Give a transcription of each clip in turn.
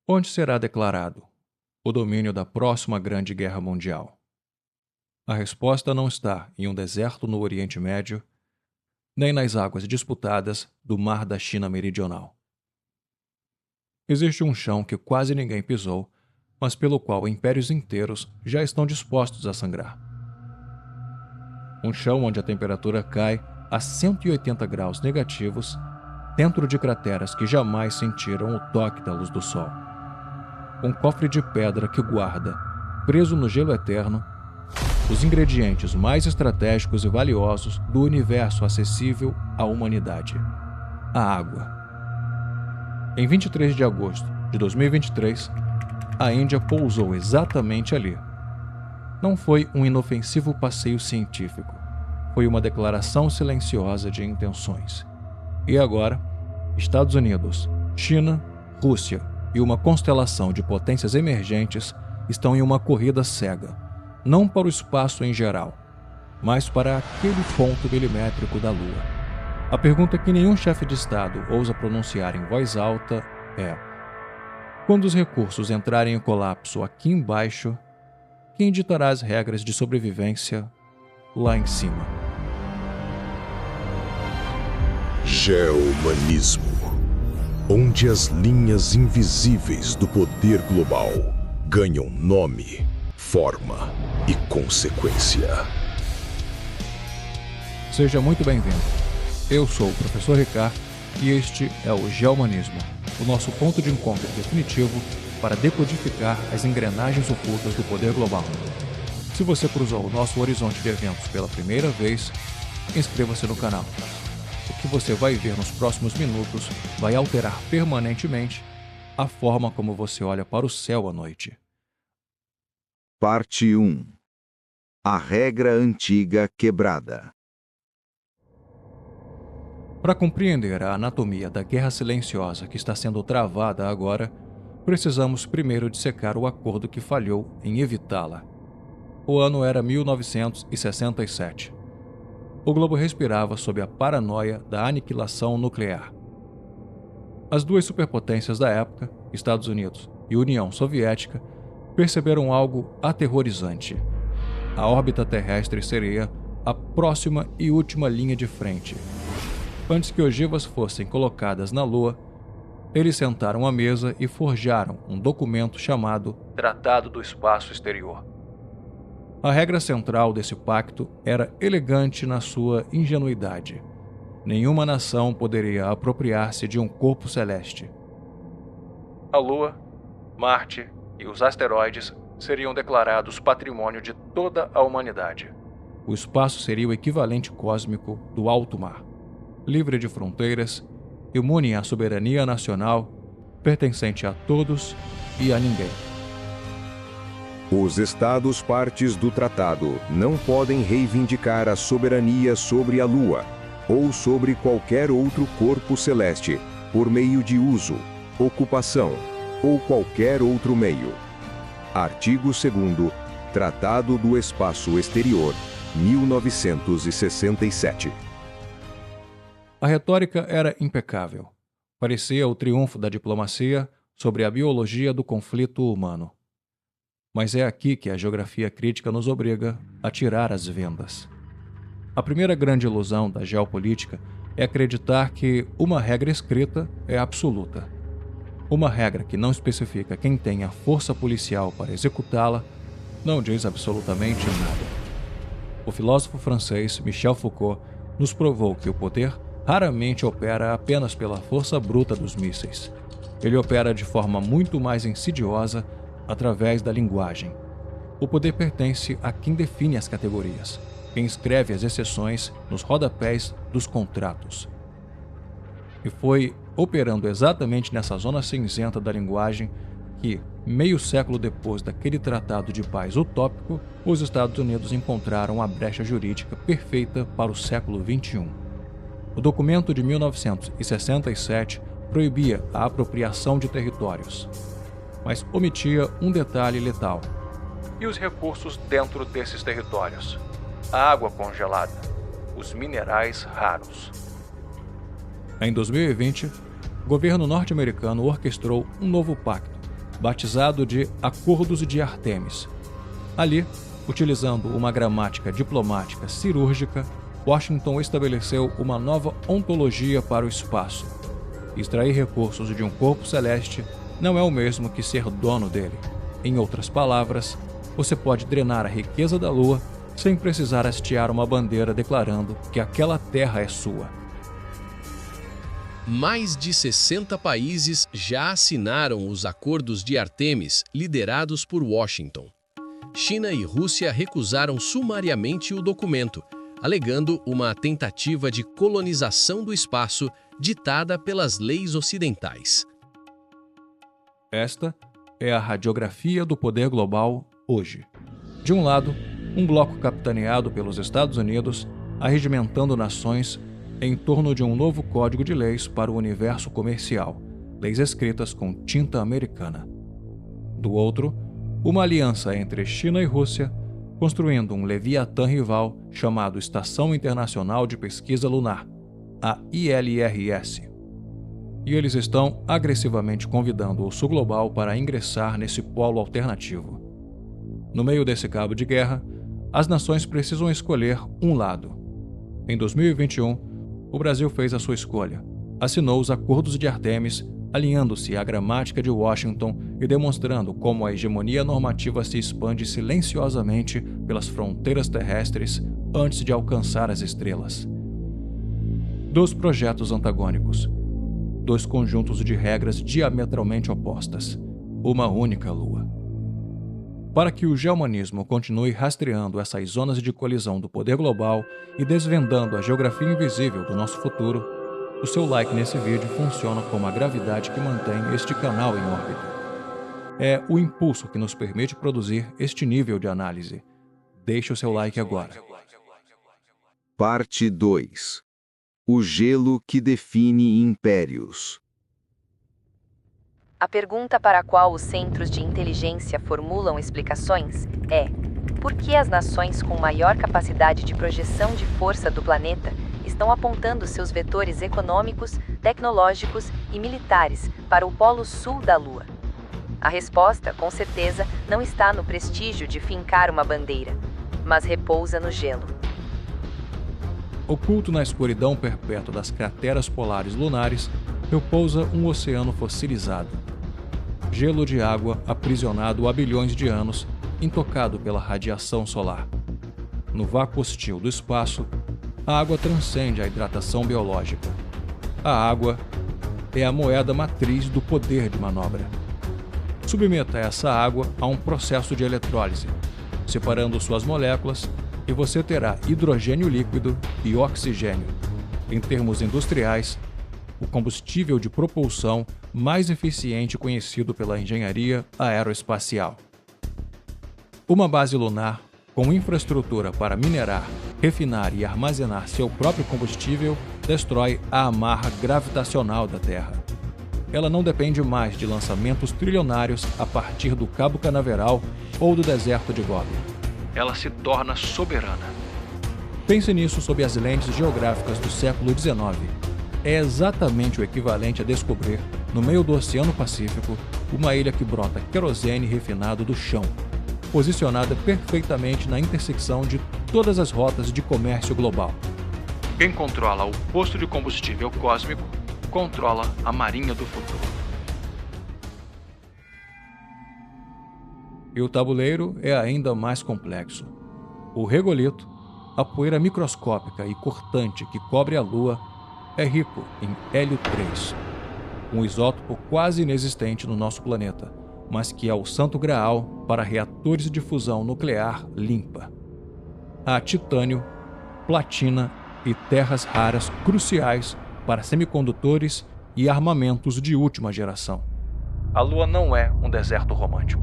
Onde será declarado o domínio da próxima Grande Guerra Mundial? A resposta não está em um deserto no Oriente Médio, nem nas águas disputadas do Mar da China Meridional. Existe um chão que quase ninguém pisou, mas pelo qual impérios inteiros já estão dispostos a sangrar. Um chão onde a temperatura cai a 180 graus negativos, dentro de crateras que jamais sentiram o toque da luz do sol. Um cofre de pedra que guarda, preso no gelo eterno, os ingredientes mais estratégicos e valiosos do universo acessível à humanidade: a água. Em 23 de agosto de 2023, a Índia pousou exatamente ali. Não foi um inofensivo passeio científico, foi uma declaração silenciosa de intenções. E agora, Estados Unidos, China, Rússia e uma constelação de potências emergentes estão em uma corrida cega, não para o espaço em geral, mas para aquele ponto milimétrico da Lua. A pergunta que nenhum chefe de Estado ousa pronunciar em voz alta é: quando os recursos entrarem em colapso aqui embaixo, quem ditará as regras de sobrevivência lá em cima? Geohumanismo, onde as linhas invisíveis do poder global ganham nome, forma e consequência. Seja muito bem-vindo. Eu sou o Professor Ricardo e este é o Geohumanismo, o nosso ponto de encontro definitivo para decodificar as engrenagens ocultas do poder global. Se você cruzou o nosso horizonte de eventos pela primeira vez, inscreva-se no canal. O que você vai ver nos próximos minutos vai alterar permanentemente a forma como você olha para o céu à noite. Parte 1. A regra antiga quebrada. Para compreender a anatomia da guerra silenciosa que está sendo travada agora, precisamos primeiro dissecar o acordo que falhou em evitá-la. O ano era 1967. O globo respirava sob a paranoia da aniquilação nuclear. As duas superpotências da época, Estados Unidos e União Soviética, perceberam algo aterrorizante. A órbita terrestre seria a próxima e última linha de frente. Antes que ogivas fossem colocadas na Lua, eles sentaram à mesa e forjaram um documento chamado Tratado do Espaço Exterior. A regra central desse pacto era elegante na sua ingenuidade. Nenhuma nação poderia apropriar-se de um corpo celeste. A Lua, Marte e os asteroides seriam declarados patrimônio de toda a humanidade. O espaço seria o equivalente cósmico do alto mar, livre de fronteiras, imune à soberania nacional, pertencente a todos e a ninguém. Os Estados partes do tratado não podem reivindicar a soberania sobre a Lua ou sobre qualquer outro corpo celeste por meio de uso, ocupação ou qualquer outro meio. Artigo 2º, Tratado do Espaço Exterior, 1967. A retórica era impecável. Parecia o triunfo da diplomacia sobre a biologia do conflito humano. Mas é aqui que a geografia crítica nos obriga a tirar as vendas. A primeira grande ilusão da geopolítica é acreditar que uma regra escrita é absoluta. Uma regra que não especifica quem tem a força policial para executá-la não diz absolutamente nada. O filósofo francês Michel Foucault nos provou que o poder raramente opera apenas pela força bruta dos mísseis. Ele opera de forma muito mais insidiosa através da linguagem. O poder pertence a quem define as categorias, quem escreve as exceções nos rodapés dos contratos. E foi operando exatamente nessa zona cinzenta da linguagem que, meio século depois daquele tratado de paz utópico, os Estados Unidos encontraram a brecha jurídica perfeita para o século XXI. O documento de 1967 proibia a apropriação de territórios, mas omitia um detalhe letal: e os recursos dentro desses territórios? A água congelada, os minerais raros. Em 2020, o governo norte-americano orquestrou um novo pacto, batizado de Acordos de Artemis. Ali, utilizando uma gramática diplomática cirúrgica, Washington estabeleceu uma nova ontologia para o espaço. Extrair recursos de um corpo celeste não é o mesmo que ser dono dele. Em outras palavras, você pode drenar a riqueza da Lua sem precisar hastear uma bandeira declarando que aquela terra é sua. Mais de 60 países já assinaram os Acordos de Artemis, liderados por Washington. China e Rússia recusaram sumariamente o documento, alegando uma tentativa de colonização do espaço ditada pelas leis ocidentais. Esta é a radiografia do poder global hoje. De um lado, um bloco capitaneado pelos Estados Unidos, arregimentando nações em torno de um novo código de leis para o universo comercial, leis escritas com tinta americana. Do outro, uma aliança entre China e Rússia, construindo um leviatã rival chamado Estação Internacional de Pesquisa Lunar, a ILRS. E eles estão agressivamente convidando o Sul Global para ingressar nesse polo alternativo. No meio desse cabo de guerra, as nações precisam escolher um lado. Em 2021, o Brasil fez a sua escolha. Assinou os Acordos de Artemis, alinhando-se à gramática de Washington e demonstrando como a hegemonia normativa se expande silenciosamente pelas fronteiras terrestres antes de alcançar as estrelas. Dois projetos antagônicos. Dois conjuntos de regras diametralmente opostas. Uma única lua. Para que o geomanismo continue rastreando essas zonas de colisão do poder global e desvendando a geografia invisível do nosso futuro, o seu like nesse vídeo funciona como a gravidade que mantém este canal em órbita. É o impulso que nos permite produzir este nível de análise. Deixe o seu like agora. Parte 2. O gelo que define impérios. A pergunta para a qual os centros de inteligência formulam explicações é: por que as nações com maior capacidade de projeção de força do planeta estão apontando seus vetores econômicos, tecnológicos e militares para o polo sul da Lua? A resposta, com certeza, não está no prestígio de fincar uma bandeira, mas repousa no gelo. Oculto na escuridão perpétua das crateras polares lunares, repousa um oceano fossilizado. Gelo de água aprisionado há bilhões de anos, intocado pela radiação solar. No vácuo hostil do espaço, a água transcende a hidratação biológica. A água é a moeda matriz do poder de manobra. Submeta essa água a um processo de eletrólise, separando suas moléculas, e você terá hidrogênio líquido e oxigênio. Em termos industriais, o combustível de propulsão mais eficiente conhecido pela engenharia aeroespacial. Uma base lunar com infraestrutura para minerar, refinar e armazenar seu próprio combustível destrói a amarra gravitacional da Terra. Ela não depende mais de lançamentos trilionários a partir do Cabo Canaveral ou do deserto de Gobi. Ela se torna soberana. Pense nisso sob as lentes geográficas do século XIX. É exatamente o equivalente a descobrir, no meio do Oceano Pacífico, uma ilha que brota querosene refinado do chão, posicionada perfeitamente na intersecção de todas as rotas de comércio global. Quem controla o posto de combustível cósmico, controla a marinha do futuro. E o tabuleiro é ainda mais complexo. O regolito, a poeira microscópica e cortante que cobre a Lua, é rico em hélio 3, um isótopo quase inexistente no nosso planeta, mas que é o santo graal para reatores de fusão nuclear limpa. Há titânio, platina e terras raras cruciais para semicondutores e armamentos de última geração. A Lua não é um deserto romântico.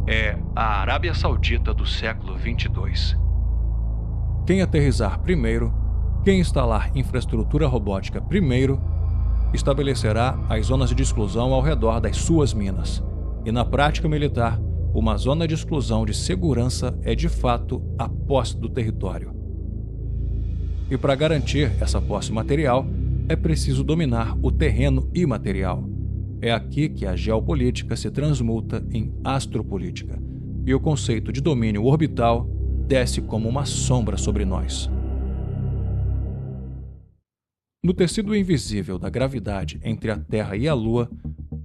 É a Arábia Saudita do século 22. Quem aterrissar primeiro, quem instalar infraestrutura robótica primeiro, estabelecerá as zonas de exclusão ao redor das suas minas. E na prática militar, uma zona de exclusão de segurança é de fato a posse do território. E para garantir essa posse material, é preciso dominar o terreno imaterial. É aqui que a geopolítica se transmuta em astropolítica, e o conceito de domínio orbital desce como uma sombra sobre nós. No tecido invisível da gravidade entre a Terra e a Lua,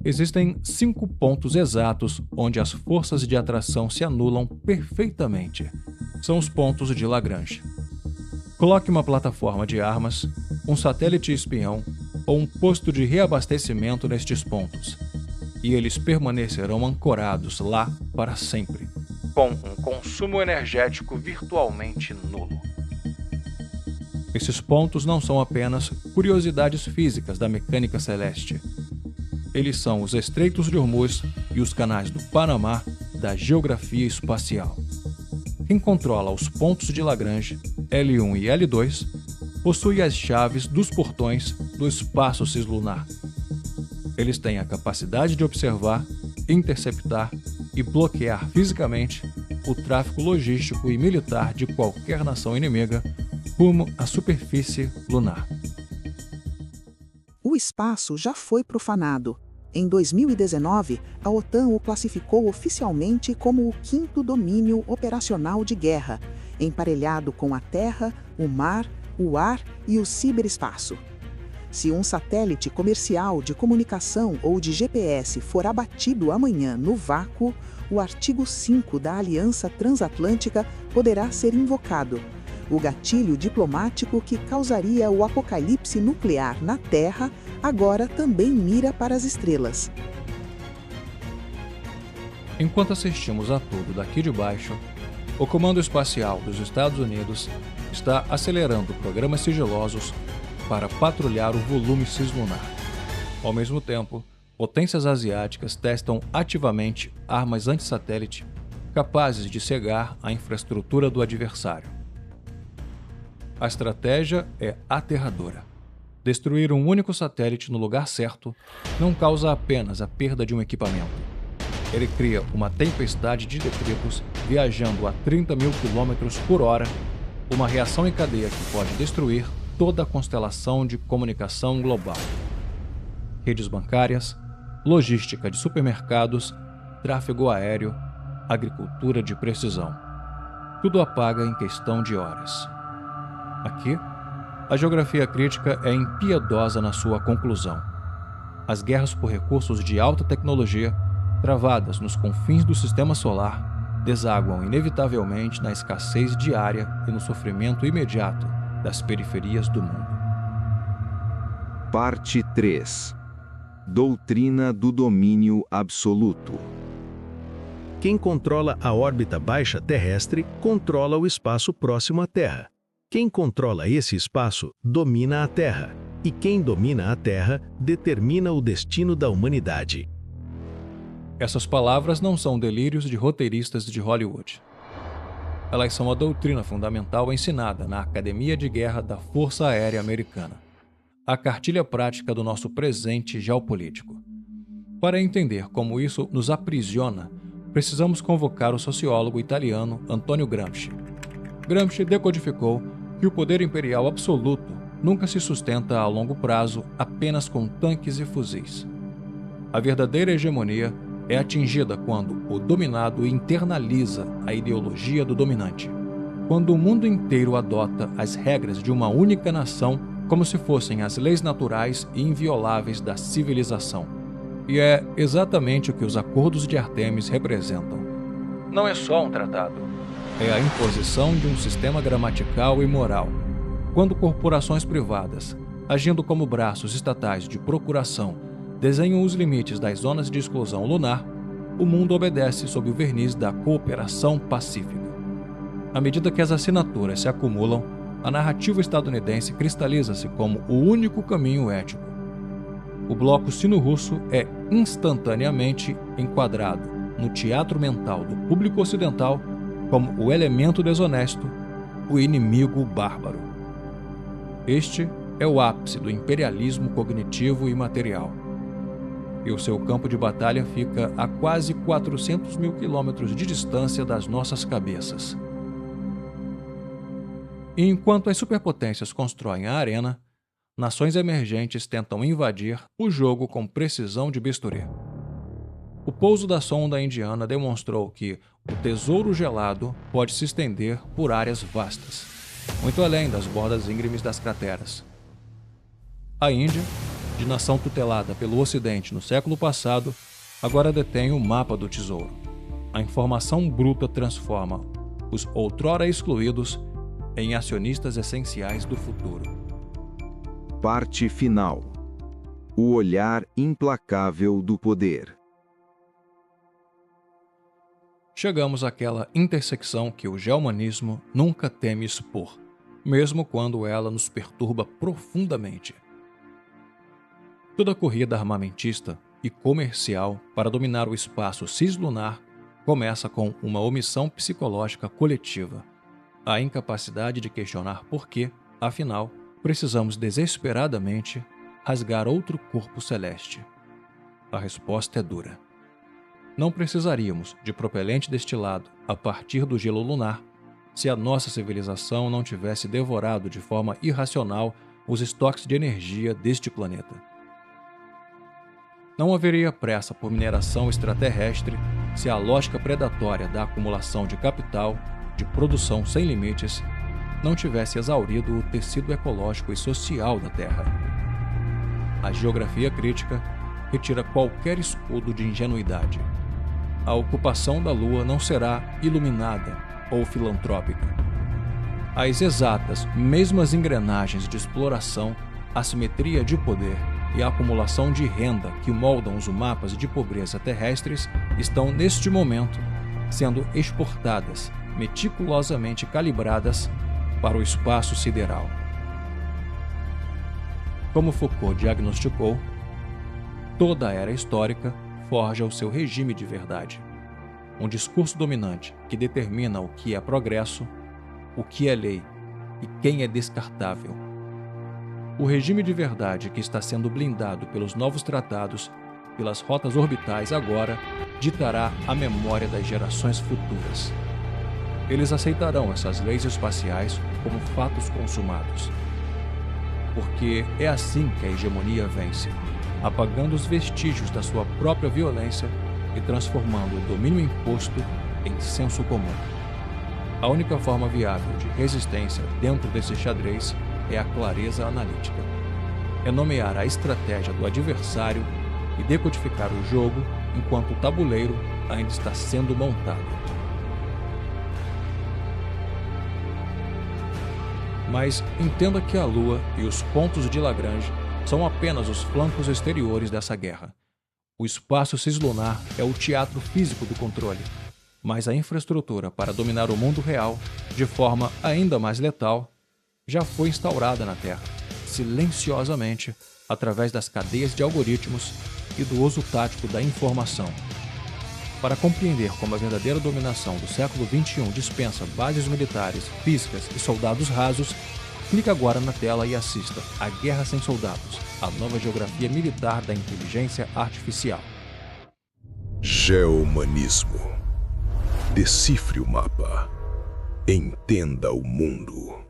existem 5 pontos exatos onde as forças de atração se anulam perfeitamente. São os pontos de Lagrange. Coloque uma plataforma de armas, um satélite espião ou um posto de reabastecimento nestes pontos, e eles permanecerão ancorados lá para sempre, com um consumo energético virtualmente nulo. Esses pontos não são apenas curiosidades físicas da mecânica celeste. Eles são os estreitos de Hormuz e os canais do Panamá da geografia espacial. Quem controla os pontos de Lagrange, L1 e L2, possui as chaves dos portões do espaço cislunar. Eles têm a capacidade de observar, interceptar e bloquear fisicamente o tráfego logístico e militar de qualquer nação inimiga rumo à superfície lunar. O espaço já foi profanado. Em 2019, a OTAN o classificou oficialmente como o 5º domínio operacional de guerra, emparelhado com a terra, o mar, o ar e o ciberespaço. Se um satélite comercial de comunicação ou de GPS for abatido amanhã no vácuo, o artigo 5 da Aliança Transatlântica poderá ser invocado. O gatilho diplomático que causaria o apocalipse nuclear na Terra agora também mira para as estrelas. Enquanto assistimos a tudo daqui de baixo, o Comando Espacial dos Estados Unidos está acelerando programas sigilosos para patrulhar o volume cislunar. Ao mesmo tempo, potências asiáticas testam ativamente armas antissatélite capazes de cegar a infraestrutura do adversário. A estratégia é aterradora. Destruir um único satélite no lugar certo não causa apenas a perda de um equipamento. Ele cria uma tempestade de detritos viajando a 30 mil km por hora, uma reação em cadeia que pode destruir toda a constelação de comunicação global. Redes bancárias, logística de supermercados, tráfego aéreo, agricultura de precisão. Tudo apaga em questão de horas. Aqui, a geografia crítica é impiedosa na sua conclusão. As guerras por recursos de alta tecnologia, travadas nos confins do sistema solar, desaguam inevitavelmente na escassez diária e no sofrimento imediato das periferias do mundo. Parte 3. Doutrina do domínio absoluto. Quem controla a órbita baixa terrestre controla o espaço próximo à Terra. Quem controla esse espaço domina a Terra, e quem domina a Terra determina o destino da humanidade. Essas palavras não são delírios de roteiristas de Hollywood. Elas são a doutrina fundamental ensinada na Academia de Guerra da Força Aérea Americana, a cartilha prática do nosso presente geopolítico. Para entender como isso nos aprisiona, precisamos convocar o sociólogo italiano Antonio Gramsci. Gramsci decodificou que o poder imperial absoluto nunca se sustenta a longo prazo apenas com tanques e fuzis. A verdadeira hegemonia é atingida quando o dominado internaliza a ideologia do dominante, quando o mundo inteiro adota as regras de uma única nação como se fossem as leis naturais e invioláveis da civilização. E é exatamente o que os acordos de Artemis representam. Não é só um tratado. É a imposição de um sistema gramatical e moral. Quando corporações privadas, agindo como braços estatais de procuração, desenham os limites das zonas de exclusão lunar, o mundo obedece sob o verniz da cooperação pacífica. À medida que as assinaturas se acumulam, a narrativa estadunidense cristaliza-se como o único caminho ético. O bloco sino-russo é instantaneamente enquadrado no teatro mental do público ocidental como o elemento desonesto, o inimigo bárbaro. Este é o ápice do imperialismo cognitivo e material. E o seu campo de batalha fica a quase 400 mil quilômetros de distância das nossas cabeças. E enquanto as superpotências constroem a arena, nações emergentes tentam invadir o jogo com precisão de bisturi. O pouso da sonda indiana demonstrou que o tesouro gelado pode se estender por áreas vastas, muito além das bordas íngremes das crateras. A Índia, de nação tutelada pelo Ocidente no século passado, agora detém o mapa do tesouro. A informação bruta transforma os outrora excluídos em acionistas essenciais do futuro. Parte final. O olhar implacável do poder. Chegamos àquela intersecção que o geomanismo nunca teme expor, mesmo quando ela nos perturba profundamente. Toda corrida armamentista e comercial para dominar o espaço cislunar começa com uma omissão psicológica coletiva, a incapacidade de questionar por que, afinal, precisamos desesperadamente rasgar outro corpo celeste. A resposta é dura. Não precisaríamos de propelente destilado a partir do gelo lunar se a nossa civilização não tivesse devorado de forma irracional os estoques de energia deste planeta. Não haveria pressa por mineração extraterrestre se a lógica predatória da acumulação de capital, de produção sem limites, não tivesse exaurido o tecido ecológico e social da Terra. A geografia crítica retira qualquer escudo de ingenuidade. A ocupação da Lua não será iluminada ou filantrópica. As exatas, mesmas engrenagens de exploração, assimetria de poder e a acumulação de renda que moldam os mapas de pobreza terrestres estão, neste momento, sendo exportadas, meticulosamente calibradas para o espaço sideral. Como Foucault diagnosticou, toda era histórica forja o seu regime de verdade. Um discurso dominante que determina o que é progresso, o que é lei e quem é descartável. O regime de verdade que está sendo blindado pelos novos tratados, pelas rotas orbitais agora, ditará a memória das gerações futuras. Eles aceitarão essas leis espaciais como fatos consumados. Porque é assim que a hegemonia vence, apagando os vestígios da sua própria violência e transformando o domínio imposto em senso comum. A única forma viável de resistência dentro desse xadrez é a clareza analítica. É nomear a estratégia do adversário e decodificar o jogo enquanto o tabuleiro ainda está sendo montado. Mas entenda que a Lua e os pontos de Lagrange são apenas os flancos exteriores dessa guerra. O espaço cislunar é o teatro físico do controle, mas a infraestrutura para dominar o mundo real, de forma ainda mais letal, já foi instaurada na Terra, silenciosamente, através das cadeias de algoritmos e do uso tático da informação. Para compreender como a verdadeira dominação do século XXI dispensa bases militares, físicas e soldados rasos, clique agora na tela e assista A Guerra Sem Soldados, a nova geografia militar da inteligência artificial. Geomanismo. Decifre o mapa. Entenda o mundo.